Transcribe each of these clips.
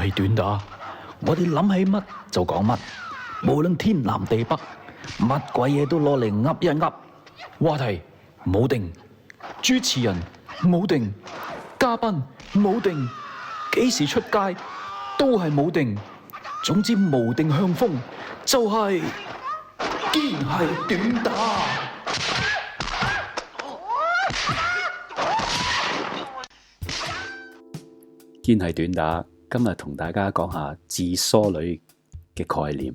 係短打，我哋諗起乜就講乜，無論天南地北，乜鬼嘢都攞嚟噏一噏。話題冇定，主持人冇定，嘉賓冇定，幾時出街都係冇定。總之無定向風就係堅係短打。堅係短打，今日同大家講下自梳女嘅概念。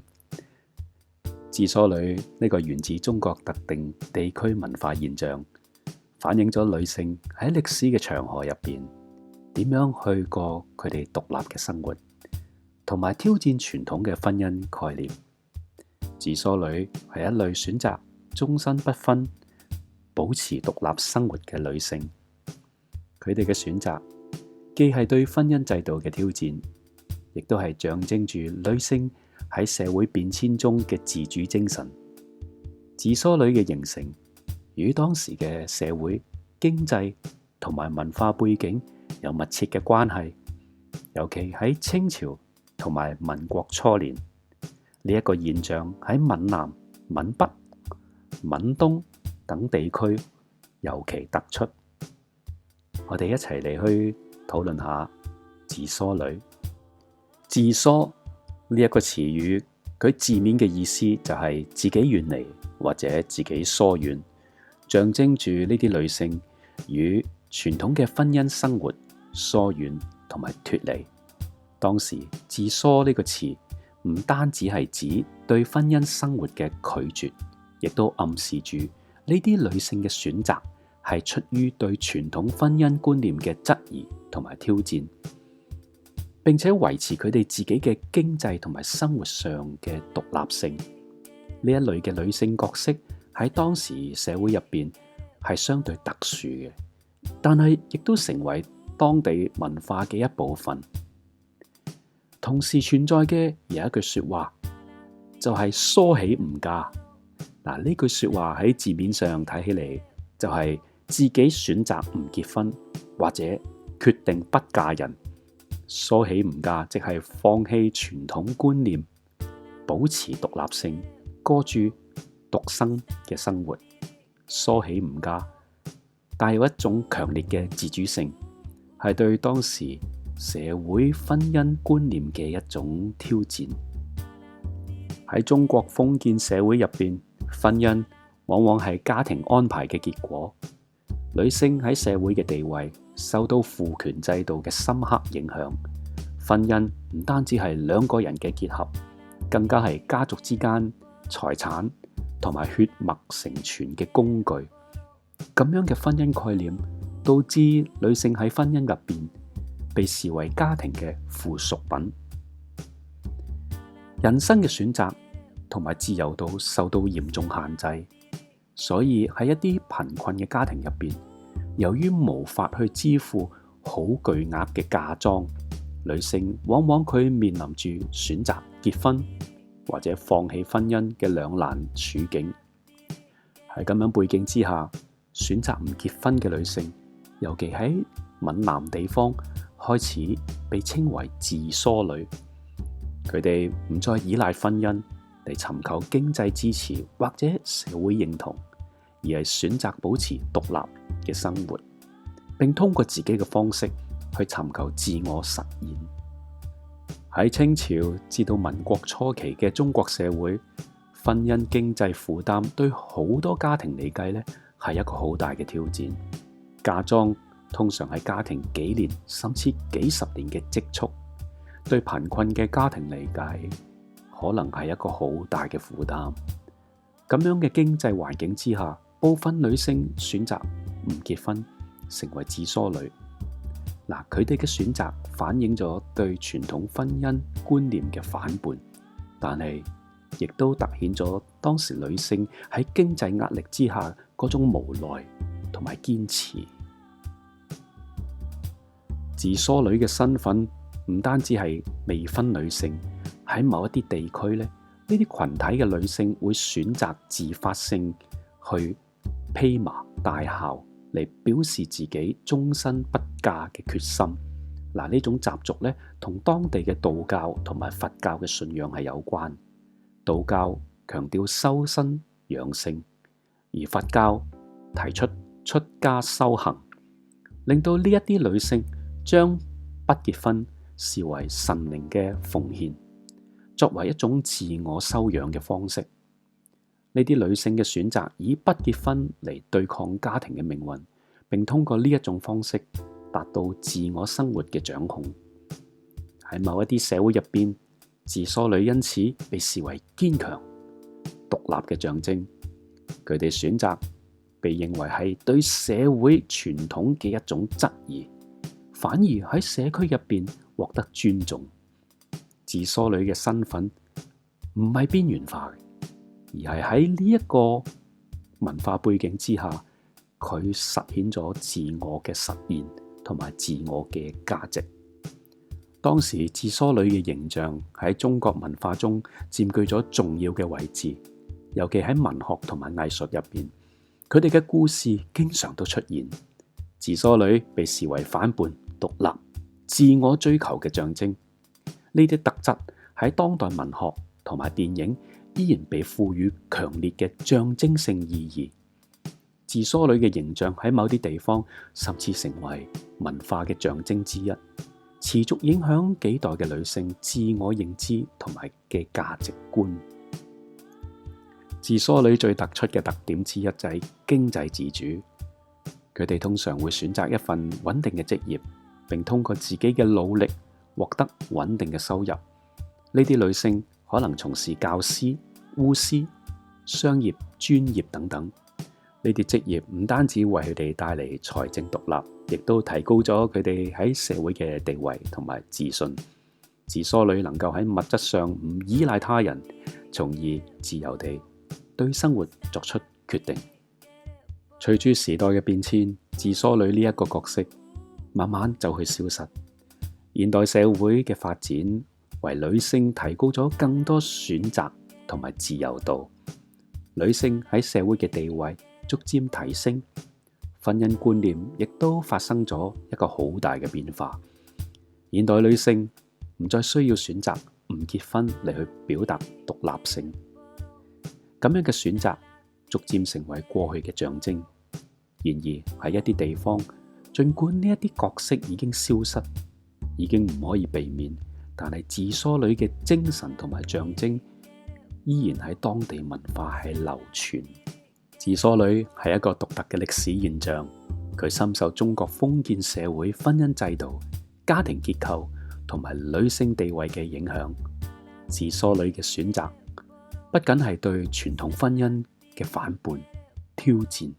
自梳女呢個源自中國特定地區文化現象，反映咗女性喺歷史嘅長河入邊點樣去過佢哋獨立嘅生活，同埋挑戰傳統嘅婚姻概念。自梳女係一類選擇終身不婚、保持獨立生活嘅女性。佢哋嘅選擇既係對婚姻制度嘅挑戰，亦都係象徵住女性喺社會變遷中嘅自主精神。自梳女嘅形成與當時嘅社會、經濟同埋文化背景有密切嘅關係，尤其喺清朝同埋民國初年，呢一個現象喺閩南、閩北、閩東等地區尤其突出。我哋一齊嚟去討論下自梳女。自梳呢一個詞語，佢字面嘅意思就係自己遠離或者自己疏遠，象徵住呢啲女性與傳統嘅婚姻生活疏遠同埋脫離。當時自梳呢個詞唔單止係指對婚姻生活嘅拒絕，亦都暗示住呢啲女性嘅選擇係出於對傳統婚姻觀念嘅質疑同埋挑戰，並且維持佢哋自己嘅經濟同埋生活上嘅獨立性。呢一類嘅女性角色喺當時社會入邊係相對特殊嘅，但係亦都成為當地文化嘅一部分。同時存在嘅有一句說話，就係梳起唔嫁。嗱，呢句說話喺字面上睇起嚟就係自己選擇唔結婚或者決定不嫁人。梳起唔嫁即係放棄傳統觀念，保持獨立性，過住獨身嘅生活。梳起唔嫁帶有一種強烈嘅自主性，係對當時社會婚姻觀念嘅一種挑戰。喺中國封建社會入邊，婚姻往往係家庭安排嘅結果。女性喺社會嘅地位受到父權制度嘅深刻影響。婚姻唔單止係兩個人嘅結合，更加係家族之間財產同埋血脈承傳嘅工具。咁樣嘅婚姻概念導致女性喺婚姻入邊被視為家庭嘅附屬品。人生嘅選擇同埋自由度受到嚴重限制。所以喺一啲貧困嘅家庭入邊，由於無法去支付好巨額嘅嫁妝，女性往往佢面臨住選擇結婚或者放棄婚姻嘅兩難處境。喺咁樣背景之下，選擇唔結婚嘅女性，尤其喺閩南地方，開始被稱為自梳女。佢哋唔再依賴婚姻嚟尋求經濟支持或者社會認同，而係選擇保持獨立嘅生活，並通過自己嘅方式去尋求自我實現。喺清朝至到民國初期嘅中國社會，婚姻經濟負擔對好多家庭嚟計呢係一個好大嘅挑戰。嫁妝通常係家庭幾年甚至幾十年嘅積蓄，對貧困嘅家庭嚟計，可能係一個好大嘅負擔。咁樣嘅經濟環境之下，部分女性選擇唔結婚，成為自梳女。嗱，佢哋嘅選擇反映咗對傳統婚姻觀念嘅反叛，但係亦都凸顯咗當時女性喺經濟壓力之下嗰種無奈同埋堅持。自梳女嘅身份唔單止係未婚女性，喺某一啲地區咧，呢啲群體嘅女性會選擇自發性去披麻戴孝嚟表示自己終身不嫁嘅決心。嗱，呢種習俗咧，同當地嘅道教同埋佛教嘅信仰係有關。道教強調修身養性，而佛教提出出家修行，令到呢一啲女性將不結婚視為神靈嘅奉獻，作為一種自我修養嘅方式。呢啲女性嘅選擇以不結婚嚟對抗家庭嘅命運，並通過呢一種方式達到自我生活嘅掌控。喺某一啲社會入邊，自梳女因此被視為堅強、獨立嘅象徵。佢哋選擇被認為係對社會傳統嘅一種質疑，反而喺社區入邊獲得尊重。自梳女嘅身份唔係邊緣化嘅，而係喺呢一個文化背景之下，佢實現咗自我嘅實現同埋自我嘅價值。當時自梳女嘅形象喺中國文化中佔據咗重要嘅位置，尤其喺文學同埋藝術入邊，佢哋嘅故事經常都出現。自梳女被視為反叛、獨立、自我追求嘅象徵。呢啲特質喺當代文學同埋電影依然被賦予強烈嘅象徵性意義。自梳女嘅形象喺某啲地方甚至成為文化嘅象徵之一，持續影響幾代嘅女性自我認知同埋嘅價值觀。自梳女最突出嘅特點之一就係經濟自主，佢哋通常會選擇一份穩定嘅職業，並通過自己嘅努力獲得穩定嘅收入。呢啲女性可能從事教師、護士、商業、專業等等。呢啲職業唔單止為佢哋帶嚟財政獨立，亦都提高咗佢哋喺社會嘅地位同埋自信。自梳女能夠喺物質上唔依賴他人，從而自由地對生活作出決定。隨住時代嘅變遷，自梳女呢一個角色慢慢就去消失。現代社會嘅發展為女性提高咗更多選擇同埋自由度，女性喺社會嘅地位逐漸提升，婚姻觀念亦都發生咗一個好大嘅變化。現代女性唔再需要選擇唔結婚嚟去表達獨立性，咁樣嘅選擇逐漸成為過去嘅象徵。然而喺一啲地方，儘管呢一啲角色已經消失，已經唔可以避免，但係自梳女嘅精神同埋象徵依然喺當地文化係流傳。自梳女係一個獨特嘅歷史現象，佢深受中國封建社會婚姻制度、家庭結構同埋女性地位嘅影響。自梳女嘅選擇不僅係對傳統婚姻嘅反叛、挑戰，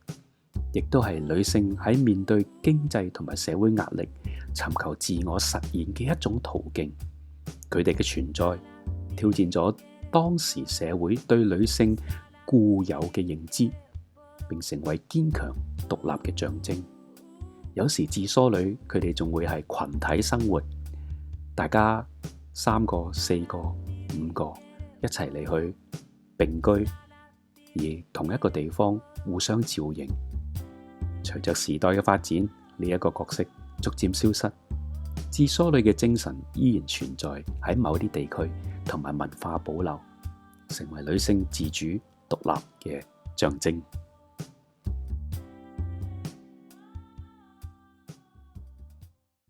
亦都係女性喺面對經濟同埋社會壓力，尋求自我實現嘅一種途徑。佢哋嘅存在挑戰咗當時社會對女性固有嘅認知，並成為堅強獨立嘅象徵。有時自梳女佢哋仲會係群體生活，大家3個、4個、5個一齊嚟去並居，而同一個地方互相照應。隨着時代嘅發展，呢一個角色逐漸消失，自梳女嘅精神依然存在喺某啲地區同埋文化保留，成為女性自主獨立嘅象徵。